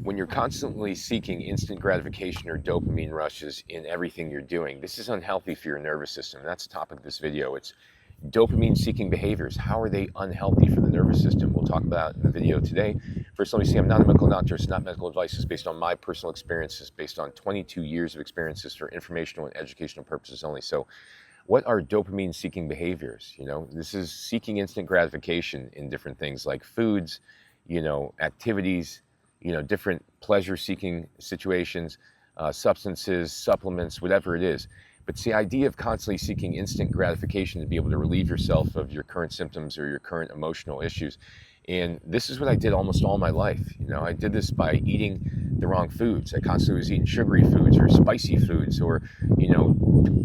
When you're constantly seeking instant gratification or dopamine rushes in everything you're doing, this is unhealthy for your nervous system. That's the topic of this video. It's dopamine-seeking behaviors. How are they unhealthy for the nervous system? We'll talk about it in the video today. First, let me say I'm not a medical doctor. It's not medical advice. It's based on my personal experiences, based on 22 years of experiences for informational and educational purposes only. So what are dopamine-seeking behaviors? This is seeking instant gratification in different things like foods, activities, different pleasure-seeking situations, substances, supplements, whatever it is. But it's the idea of constantly seeking instant gratification to be able to relieve yourself of your current symptoms or your current emotional issues. And this is what I did almost all my life. I did this by eating the wrong foods. I constantly was eating sugary foods or spicy foods or,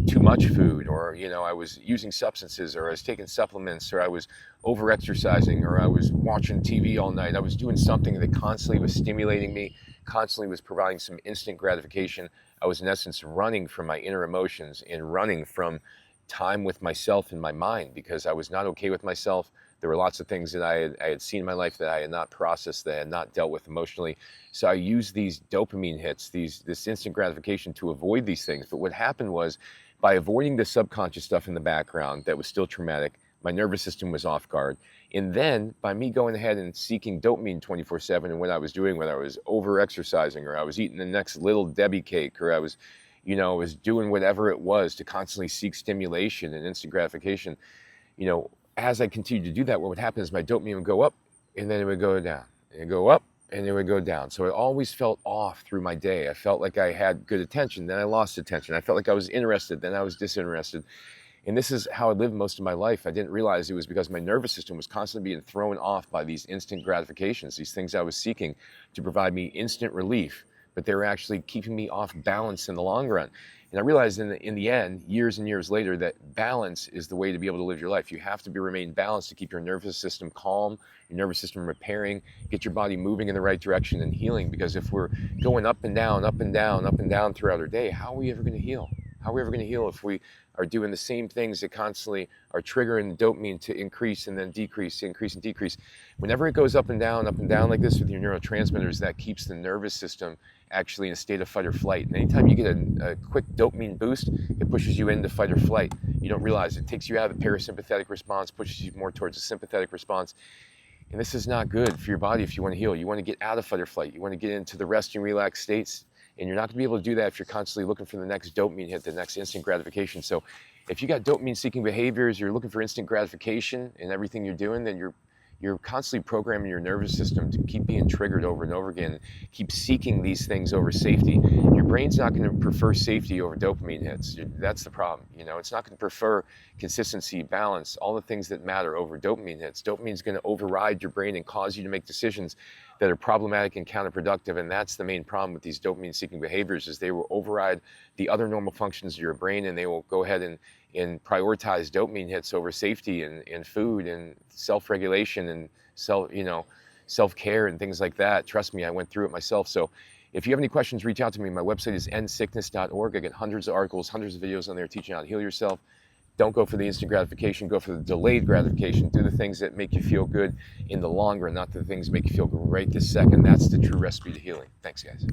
too much food, or, I was using substances, or I was taking supplements, or I was over-exercising, or I was watching TV all night. I was doing something that constantly was stimulating me, constantly was providing some instant gratification. I was in essence running from my inner emotions and running from time with myself in my mind because I was not okay with myself. There were lots of things that I had seen in my life that I had not processed, that I had not dealt with emotionally. So I used these dopamine hits, this instant gratification to avoid these things. But what happened was, by avoiding the subconscious stuff in the background that was still traumatic, my nervous system was off guard. And then by me going ahead and seeking dopamine 24/7 and what I was doing, whether I was over-exercising or I was eating the next little Debbie cake, or I was doing whatever it was to constantly seek stimulation and instant gratification, as I continued to do that, what would happen is my dopamine would go up and then it would go down, and go up and it would go down. So it always felt off through my day. I felt like I had good attention, then I lost attention. I felt like I was interested, then I was disinterested. And this is how I lived most of my life. I didn't realize it was because my nervous system was constantly being thrown off by these instant gratifications, these things I was seeking to provide me instant relief, but they were actually keeping me off balance in the long run. And I realized in the end, years and years later, that balance is the way to be able to live your life. You have to remain balanced to keep your nervous system calm, your nervous system repairing, get your body moving in the right direction and healing. Because if we're going up and down, up and down, up and down throughout our day, how are we ever going to heal? How are we ever going to heal if we are doing the same things that constantly are triggering the dopamine to increase and then decrease, increase and decrease? Whenever it goes up and down like this with your neurotransmitters, that keeps the nervous system actually in a state of fight or flight. And anytime you get a quick dopamine boost, it pushes you into fight or flight. You don't realize it takes you out of the parasympathetic response, pushes you more towards the sympathetic response. And this is not good for your body if you want to heal. You want to get out of fight or flight. You want to get into the rest and relax states. And you're not going to be able to do that if you're constantly looking for the next dopamine hit, the next instant gratification. So if you got dopamine-seeking behaviors, you're looking for instant gratification in everything you're doing, then you're constantly programming your nervous system to keep being triggered over and over again, keep seeking these things over safety. Your brain's not going to prefer safety over dopamine hits. That's the problem. It's not going to prefer consistency, balance, all the things that matter over dopamine hits. Dopamine's going to override your brain and cause you to make decisions that are problematic and counterproductive. And that's the main problem with these dopamine-seeking behaviors, is they will override the other normal functions of your brain, and they will go ahead and prioritize dopamine hits over safety and food and self-regulation and self-care and things like that. Trust me, I went through it myself. So if you have any questions, reach out to me. My website is endsickness.org. I get hundreds of articles, hundreds of videos on there teaching how to heal yourself. Don't go for the instant gratification, go for the delayed gratification. Do the things that make you feel good in the long run, not the things that make you feel good right this second. That's the true recipe to healing. Thanks, guys.